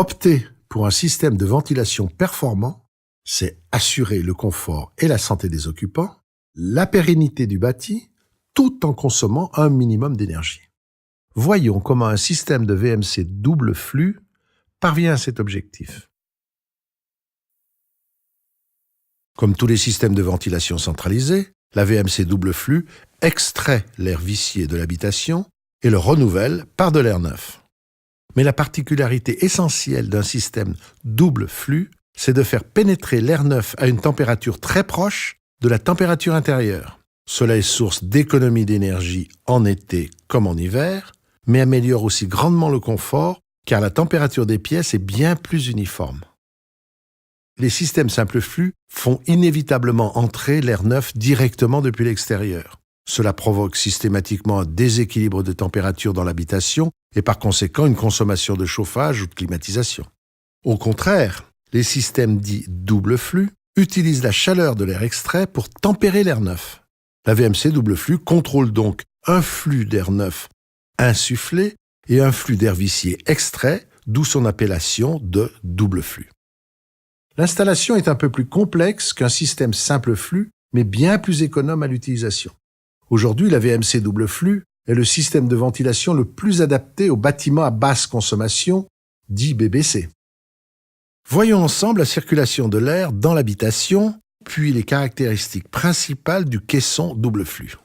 Opter pour un système de ventilation performant, c'est assurer le confort et la santé des occupants, la pérennité du bâti, tout en consommant un minimum d'énergie. Voyons comment un système de VMC double flux parvient à cet objectif. Comme tous les systèmes de ventilation centralisés, la VMC double flux extrait l'air vicié de l'habitation et le renouvelle par de l'air neuf. Mais la particularité essentielle d'un système double flux, c'est de faire pénétrer l'air neuf à une température très proche de la température intérieure. Cela est source d'économie d'énergie en été comme en hiver, mais améliore aussi grandement le confort car la température des pièces est bien plus uniforme. Les systèmes simple flux font inévitablement entrer l'air neuf directement depuis l'extérieur. Cela provoque systématiquement un déséquilibre de température dans l'habitation et par conséquent une consommation de chauffage ou de climatisation. Au contraire, les systèmes dits double flux utilisent la chaleur de l'air extrait pour tempérer l'air neuf. La VMC double flux contrôle donc un flux d'air neuf insufflé et un flux d'air vicié extrait, d'où son appellation de double flux. L'installation est un peu plus complexe qu'un système simple flux, mais bien plus économe à l'utilisation. Aujourd'hui, la VMC double flux est le système de ventilation le plus adapté aux bâtiments à basse consommation, dit BBC. Voyons ensemble la circulation de l'air dans l'habitation, puis les caractéristiques principales du caisson double flux.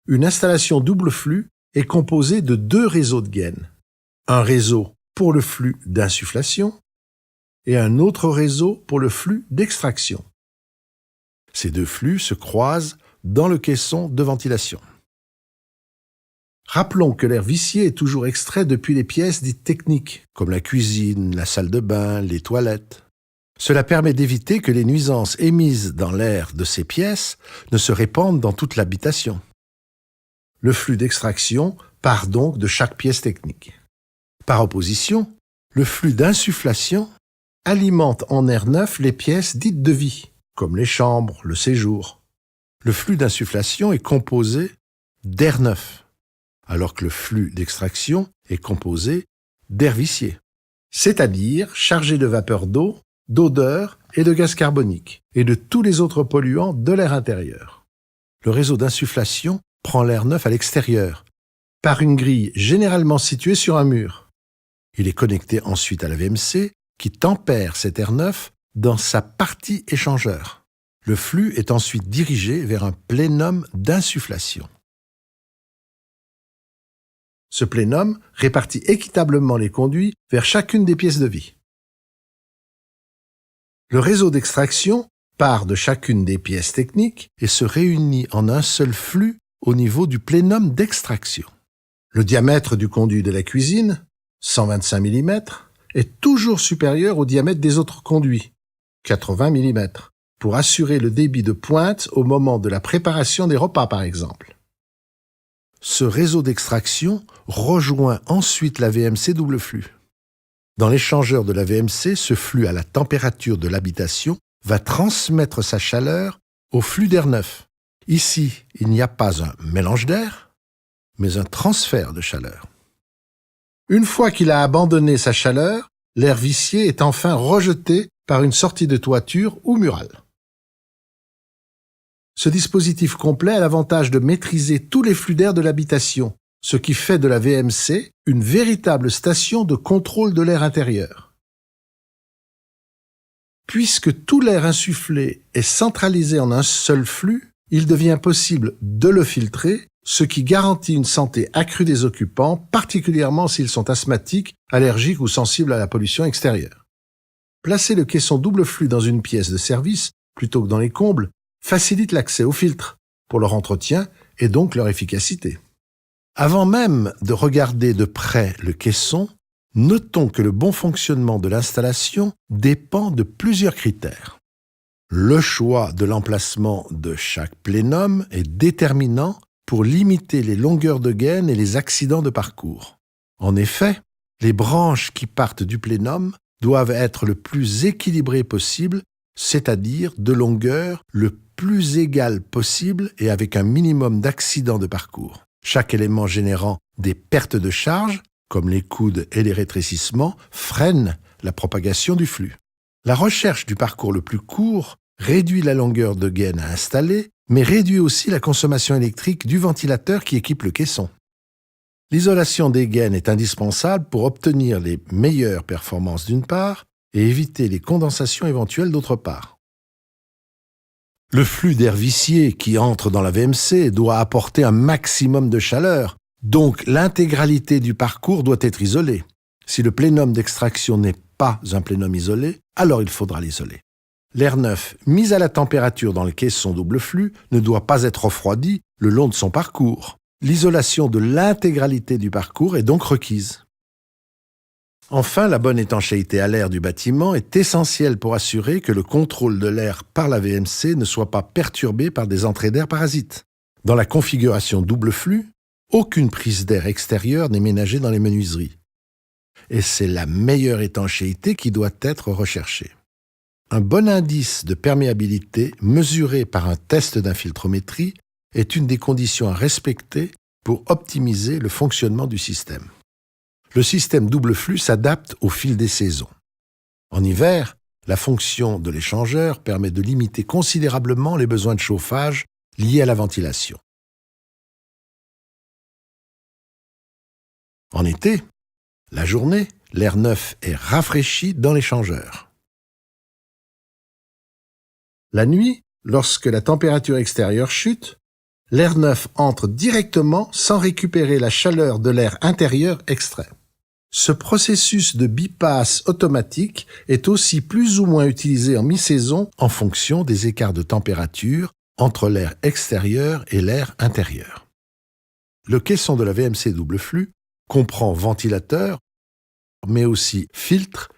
Une installation double flux est composée de deux réseaux de gaines. Un réseau pour le flux d'insufflation et un autre réseau pour le flux d'extraction. Ces deux flux se croisent dans le caisson de ventilation. Rappelons que l'air vicié est toujours extrait depuis les pièces dites techniques, comme la cuisine, la salle de bain, les toilettes. Cela permet d'éviter que les nuisances émises dans l'air de ces pièces ne se répandent dans toute l'habitation. Le flux d'extraction part donc de chaque pièce technique. Par opposition, le flux d'insufflation alimente en air neuf les pièces dites de vie, comme les chambres, le séjour. Le flux d'insufflation est composé d'air neuf, alors que le flux d'extraction est composé d'air vicié, c'est-à-dire chargé de vapeur d'eau, d'odeur et de gaz carbonique, et de tous les autres polluants de l'air intérieur. Le réseau d'insufflation prend l'air neuf à l'extérieur, par une grille généralement située sur un mur. Il est connecté ensuite à la VMC, qui tempère cet air neuf dans sa partie échangeur. Le flux est ensuite dirigé vers un plénum d'insufflation. Ce plénum répartit équitablement les conduits vers chacune des pièces de vie. Le réseau d'extraction part de chacune des pièces techniques et se réunit en un seul flux au niveau du plénum d'extraction. Le diamètre du conduit de la cuisine, 125 mm, est toujours supérieur au diamètre des autres conduits, 80 mm, pour assurer le débit de pointe au moment de la préparation des repas par exemple. Ce réseau d'extraction rejoint ensuite la VMC double flux. Dans l'échangeur de la VMC, ce flux à la température de l'habitation va transmettre sa chaleur au flux d'air neuf. Ici, il n'y a pas un mélange d'air, mais un transfert de chaleur. Une fois qu'il a abandonné sa chaleur, l'air vicié est enfin rejeté par une sortie de toiture ou murale. Ce dispositif complet a l'avantage de maîtriser tous les flux d'air de l'habitation, ce qui fait de la VMC une véritable station de contrôle de l'air intérieur. Puisque tout l'air insufflé est centralisé en un seul flux, il devient possible de le filtrer, ce qui garantit une santé accrue des occupants, particulièrement s'ils sont asthmatiques, allergiques ou sensibles à la pollution extérieure. Placer le caisson double flux dans une pièce de service, plutôt que dans les combles, facilite l'accès aux filtres, pour leur entretien et donc leur efficacité. Avant même de regarder de près le caisson, notons que le bon fonctionnement de l'installation dépend de plusieurs critères. Le choix de l'emplacement de chaque plénum est déterminant pour limiter les longueurs de gaine et les accidents de parcours. En effet, les branches qui partent du plénum doivent être le plus équilibrées possible, c'est-à-dire de longueur le plus égale possible et avec un minimum d'accidents de parcours. Chaque élément générant des pertes de charge comme les coudes et les rétrécissements, freinent la propagation du flux. La recherche du parcours le plus court réduit la longueur de gaine à installer, mais réduit aussi la consommation électrique du ventilateur qui équipe le caisson. L'isolation des gaines est indispensable pour obtenir les meilleures performances d'une part et éviter les condensations éventuelles d'autre part. Le flux d'air vicié qui entre dans la VMC doit apporter un maximum de chaleur, donc l'intégralité du parcours doit être isolée. Si le plénum d'extraction n'est pas un plénum isolé, alors il faudra l'isoler. L'air neuf, mis à la température dans le caisson double flux, ne doit pas être refroidi le long de son parcours. L'isolation de l'intégralité du parcours est donc requise. Enfin, la bonne étanchéité à l'air du bâtiment est essentielle pour assurer que le contrôle de l'air par la VMC ne soit pas perturbé par des entrées d'air parasites. Dans la configuration double flux, aucune prise d'air extérieure n'est ménagée dans les menuiseries. Et c'est la meilleure étanchéité qui doit être recherchée. Un bon indice de perméabilité mesuré par un test d'infiltrométrie est une des conditions à respecter pour optimiser le fonctionnement du système. Le système double flux s'adapte au fil des saisons. En hiver, la fonction de l'échangeur permet de limiter considérablement les besoins de chauffage liés à la ventilation. En été, la journée, l'air neuf est rafraîchi dans l'échangeur. La nuit, lorsque la température extérieure chute, l'air neuf entre directement sans récupérer la chaleur de l'air intérieur extrait. Ce processus de bypass automatique est aussi plus ou moins utilisé en mi-saison en fonction des écarts de température entre l'air extérieur et l'air intérieur. Le caisson de la VMC double flux comprend ventilateur, mais aussi filtre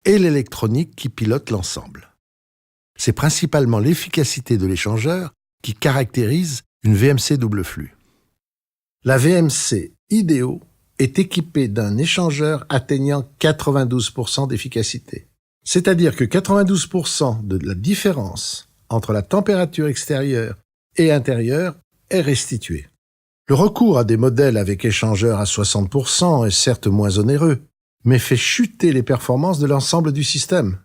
et l'électronique qui pilote l'ensemble. C'est principalement l'efficacité de l'échangeur qui caractérise une VMC double flux. La VMC Ideo est équipée d'un échangeur atteignant 92% d'efficacité. C'est-à-dire que 92% de la différence entre la température extérieure et intérieure est restituée. Le recours à des modèles avec échangeur à 60% est certes moins onéreux, mais fait chuter les performances de l'ensemble du système.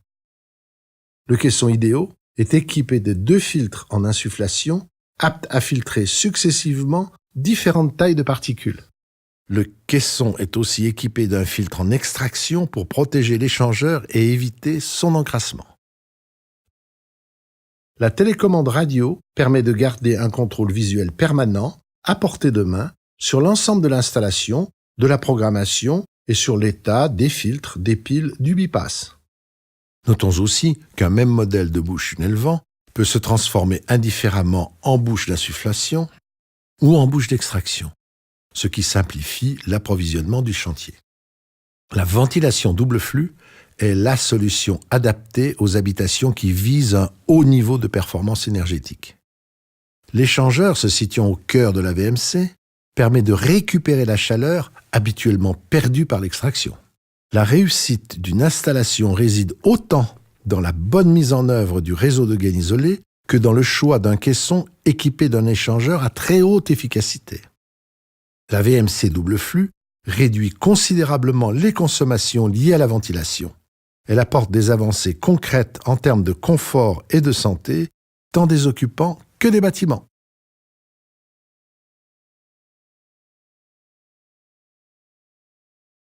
Le caisson Ideo est équipé de 2 filtres en insufflation, aptes à filtrer successivement différentes tailles de particules. Le caisson est aussi équipé d'un filtre en extraction pour protéger l'échangeur et éviter son encrassement. La télécommande radio permet de garder un contrôle visuel permanent, à portée de main, sur l'ensemble de l'installation, de la programmation et sur l'état des filtres, des piles, du bypass. Notons aussi qu'un même modèle de bouche tunnel-vent peut se transformer indifféremment en bouche d'insufflation ou en bouche d'extraction, ce qui simplifie l'approvisionnement du chantier. La ventilation double flux est la solution adaptée aux habitations qui visent un haut niveau de performance énergétique. L'échangeur se situant au cœur de la VMC permet de récupérer la chaleur habituellement perdue par l'extraction. La réussite d'une installation réside autant dans la bonne mise en œuvre du réseau de gaine isolé que dans le choix d'un caisson équipé d'un échangeur à très haute efficacité. La VMC double flux réduit considérablement les consommations liées à la ventilation. Elle apporte des avancées concrètes en termes de confort et de santé, tant des occupants que des bâtiments.